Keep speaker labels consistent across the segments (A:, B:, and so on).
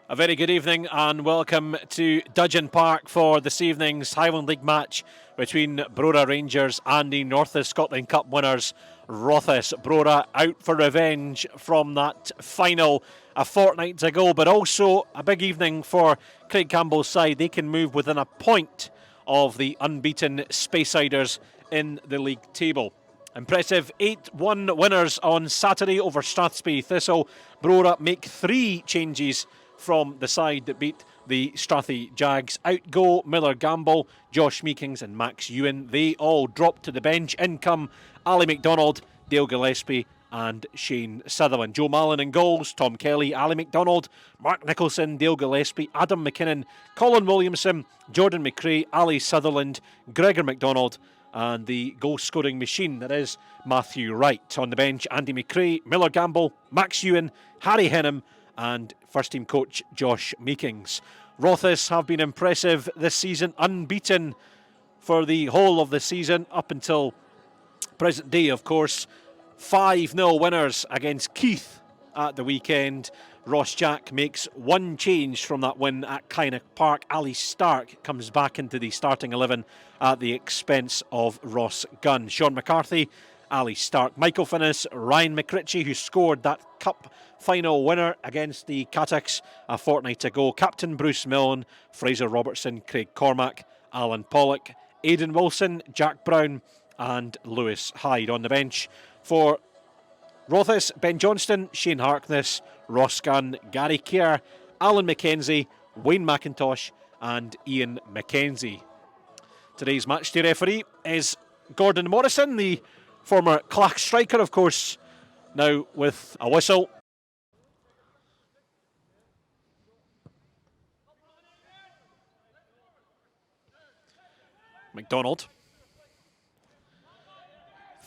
A: A very good evening and welcome to Dudgeon Park for this evening's Highland League match between Brora Rangers and the Rothes Scotland Cup winners Rothes. Brora out for revenge from that final a fortnight ago, but also a big evening for Craig Campbell's side. They can move within a point of the unbeaten Speyside in the league table. Impressive 8-1 winners on Saturday over Strathspey Thistle. Brora make 3 changes from the side that beat the Strathy Jags. Out go Miller Gamble, Josh Meekings and Max Ewan. They all drop to the bench. In come Ali McDonald, Dale Gillespie and Shane Sutherland. Joe Mallon in goals, Tom Kelly, Ali McDonald, Mark Nicholson, Dale Gillespie, Adam McKinnon, Colin Williamson, Jordan McRae, Ali Sutherland, Gregor McDonald and the goal-scoring machine that is Matthew Wright. On the bench, Andy McRae, Miller Gamble, Max Ewan, Harry Henham and first-team coach Josh Meekings. Rothes have been impressive this season, unbeaten for the whole of the season up until present day, of course. 5-0 winners against Keith at the weekend. Ross Jack makes 1 change from that win at Kynoch Park. Ali Stark comes back into the starting 11 at the expense of Ross Gunn. Sean McCarthy, Ali Stark, Michael Finnis, Ryan McRitchie, who scored that cup final winner against the Canucks a fortnight ago. Captain Bruce Milne, Fraser Robertson, Craig Cormack, Alan Pollock, Aidan Wilson, Jack Brown and Lewis Hyde. On the bench for Rothes, Ben Johnston, Shane Harkness, Ross Gunn, Gary Kerr, Alan McKenzie, Wayne McIntosh and Ian McKenzie. Today's matchday referee is Gordon Morrison, the former Clach striker, of course, now with a whistle. McDonald.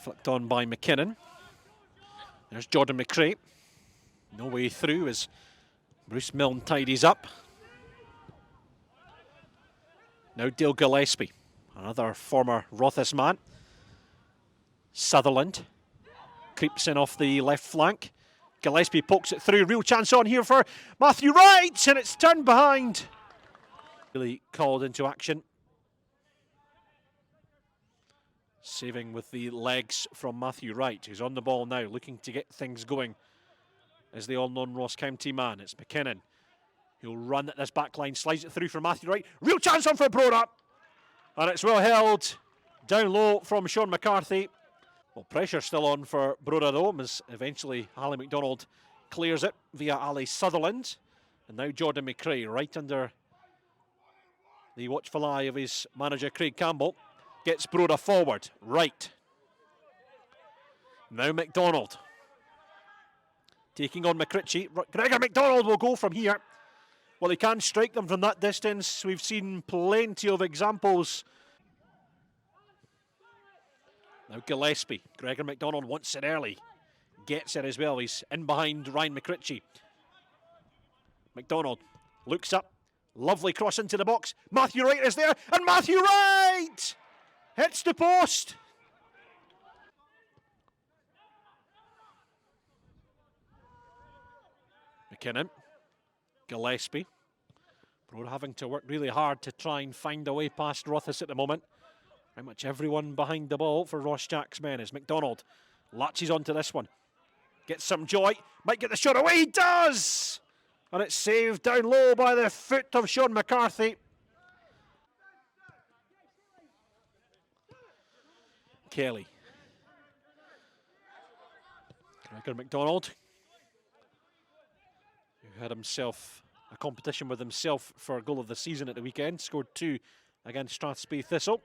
A: Flicked on by McKinnon. There's Jordan McRae. No way through as Bruce Milne tidies up. Now Dale Gillespie, another former Rothes man. Sutherland creeps in off the left flank. Gillespie pokes it through. Real chance on here for Matthew Wright, and it's turned behind. Really called into action. Saving with the legs from Matthew Wright, who's on the ball now, looking to get things going as the all-known Ross County man. It's McKinnon who'll run at this back line, slides it through for Matthew Wright. Real chance on for Brora, and it's well held down low from Sean McCarthy. Well, pressure still on for Brora though, as eventually Ali McDonald clears it via Ali Sutherland. And now Jordan McRae right under the watchful eye of his manager Craig Campbell. Gets Brora forward, right. Now McDonald. Taking on McRitchie. Gregor McDonald will go from here. Well, he can strike them from that distance. We've seen plenty of examples. Now Gillespie. Gregor McDonald wants it early. Gets it as well. He's in behind Ryan McRitchie. McDonald looks up. Lovely cross into the box. Matthew Wright is there. And Matthew Wright hits the post. McKinnon. Gillespie. Brora having to work really hard to try and find a way past Rothes at the moment. Pretty much everyone behind the ball for Ross Jack's men as McDonald latches onto this one. Gets some joy. Might get the shot away. He does! And it's saved down low by the foot of Sean McCarthy. Kelly. Gregor McDonald, who had himself a competition with himself for goal of the season at the weekend, scored 2 against Strathspey Thistle.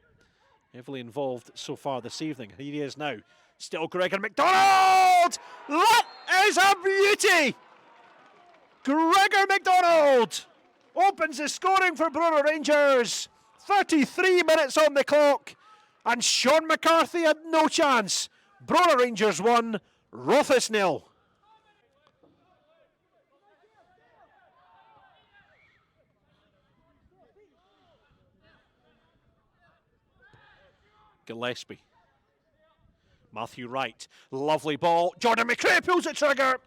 A: Heavily involved so far this evening. Here he is now. Still Gregor McDonald! That is a beauty! Gregor McDonald opens the scoring for Brora Rangers. 33 minutes on the clock. And Sean McCarthy had no chance. Brora Rangers 1, Rothes 0. Gillespie. Matthew Wright. Lovely ball. Jordan McRae pulls the trigger.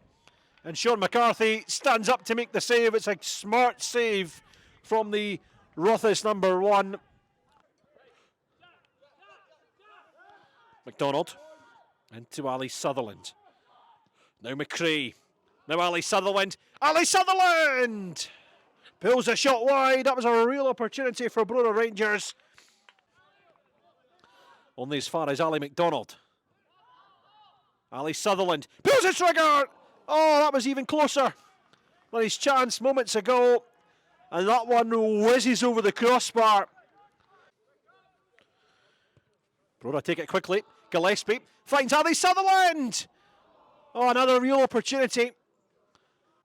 A: And Sean McCarthy stands up to make the save. It's a smart save from the Rothes number 1. McDonald into Ali Sutherland. Now McCrae. Now Ali Sutherland. Ali Sutherland! Pulls a shot wide. That was a real opportunity for Brora Rangers. Only as far as Ali McDonald. Ali Sutherland pulls a trigger. Oh, that was even closer than his chance moments ago. And that one whizzes over the crossbar. Brora take it quickly. Gillespie finds Ali Sutherland. Oh, another real opportunity.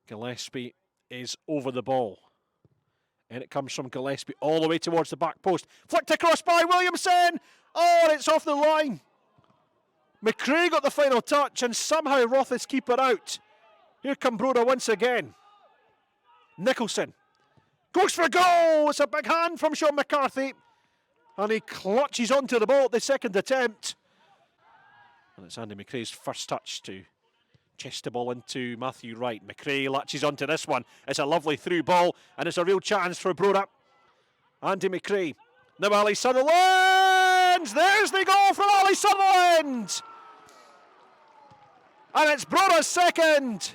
A: Gillespie is over the ball. And it comes from Gillespie all the way towards the back post. Flicked across by Williamson. Oh, and it's off the line. McCrae got the final touch and somehow Rothes keep it out. Here come Brora once again. Nicholson goes for a goal. It's a big hand from Sean McCarthy. And he clutches onto the ball at the second attempt. And it's Andy McCrae's first touch to chest the ball into Matthew Wright. McCrae latches onto this one. It's a lovely through ball and it's a real chance for Brora. Andy McCrae. Now Ali Sutherland! There's the goal from Ali Sutherland! And it's Brora's second.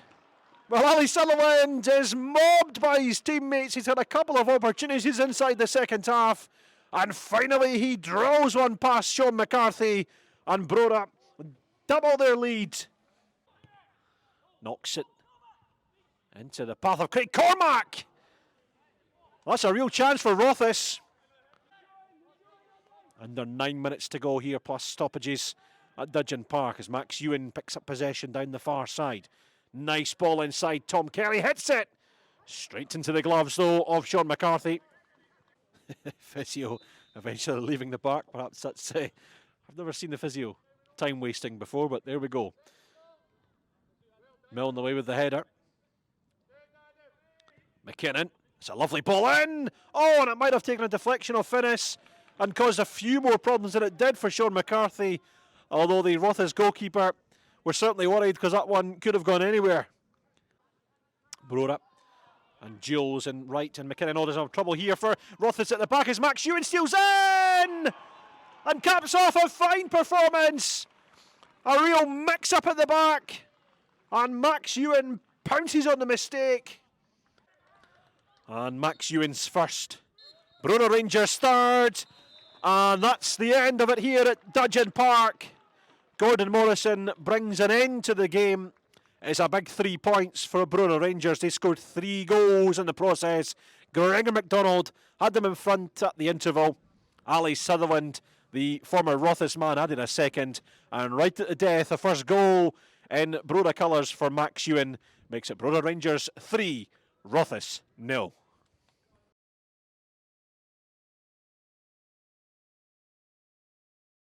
A: Well, Ali Sutherland is mobbed by his teammates. He's had a couple of opportunities inside the second half. And finally he draws one past Sean McCarthy. And Brora double their lead. Knocks it into the path of Craig Cormack. That's a real chance for Rothes. Under 9 minutes to go here, plus stoppages at Dudgeon Park as Max Ewan picks up possession down the far side. Nice ball inside. Tom Kelly hits it. Straight into the gloves, though, of Sean McCarthy. Physio eventually leaving the park. Perhaps that's... I've never seen the physio time wasting before, but there we go. Milne away with the header. McKinnon. It's a lovely ball in. Oh, and it might have taken a deflection of Finnis and caused a few more problems than it did for Sean McCarthy. Although the Rothes goalkeeper was certainly worried because that one could have gone anywhere. Brora and Jules and Wright and McKinnon. Oh, there's some trouble here for Rothes at the back as Max Ewan steals in and caps off a fine performance. A real mix-up at the back. And Max Ewan pounces on the mistake. And Max Ewan's first. Brora Rangers third. And that's the end of it here at Dudgeon Park. Gordon Morrison brings an end to the game. It's a big 3 points for Brora Rangers. They scored 3 goals in the process. Gregor McDonald had them in front at the interval. Ali Sutherland, the former Rothes man, added a second. And right at the death, the first goal in Brora colours for Max Ewan makes it Brora Rangers 3, Rothes 0.